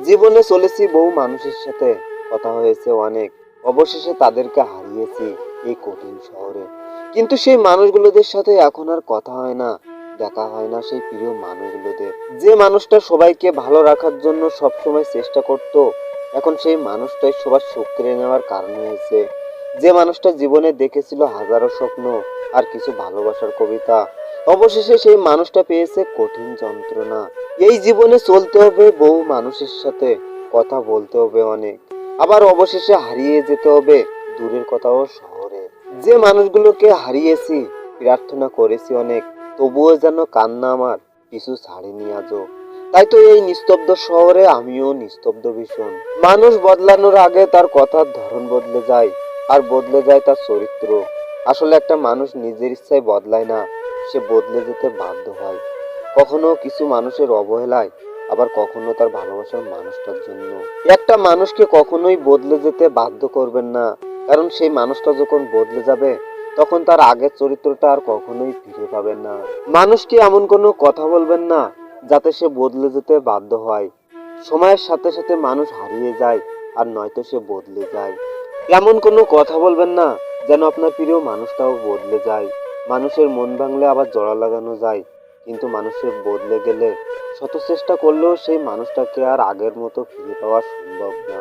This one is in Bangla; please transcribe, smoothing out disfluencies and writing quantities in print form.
জীবনে চলেছি বহু মানুষের সাথে, কথা হয়েছে অনেক, অবশেষে তাদেরকে হারিয়েছি এই কঠিন শহরে। কিন্তু সেই মানুষগুলোদের সাথে এখন আর কথা হয় না, দেখা হয় না সেই প্রিয় মানুষগুলোদের। যে মানুষটা সবাইকে ভালো রাখার জন্য সবসময় চেষ্টা করত, এখন সেই মানুষটাই সবার সুখ কেড়ে নেওয়ার কারণ হয়েছে। যে মানুষটা জীবনে দেখেছিল হাজারো স্বপ্ন আর কিছু ভালোবাসার কবিতা, অবশেষে সেই মানুষটা পেয়েছে কঠিন যন্ত্রণা। এই জীবনে চলতে হবে বহু মানুষের সাথে, কথা বলতে হবে অনেক, আবার অবশেষে হারিয়ে যেতে হবে দূরের কথাও শহরে। যে মানুষগুলোকে হারিয়েছি, প্রার্থনা করেছি অনেক, তবুও যেন কান্না আমার পিছু ছাড়েনি আজও। তাই তো এই নিস্তব্ধ শহরে আমিও নিস্তব্ধ ভীষণ। মানুষ বদলানোর আগে তার কথার ধরন বদলে যায়, আর বদলে যায় তার চরিত্র। আসলে একটা মানুষ নিজের ইচ্ছায় বদলায় না, সে বদলে যেতে বাধ্য হয়। কখনো কিছু মানুষের অবহেলায়, আবার কখনো তার ভালোবাসার মানুষটার জন্য। একটা মানুষকে কখনোই বদলে যেতে বাধ্য করবেন না, কারণ সেই মানুষটা যখন বদলে যাবে, তখন তার আগের চরিত্রটা আর কখনোই ফিরে পাবেন না। মানুষকে এমন কোনো কথা বলবেন না যাতে সে বদলে যেতে বাধ্য হয়। সময়ের সাথে সাথে মানুষ হারিয়ে যায়, আর নয়তো সে বদলে যায়। এমন কোনো কথা বলবেন না যেন আপনার প্রিয় মানুষটাও বদলে যায়। মানুষের মন ভাঙলে আবার জোড়া লাগানো যায়, কিন্তু মানুষের বদলে গেলে শত চেষ্টা করলেও সেই মানুষটাকে আর আগের মতো ফিরে পাওয়া সম্ভব না।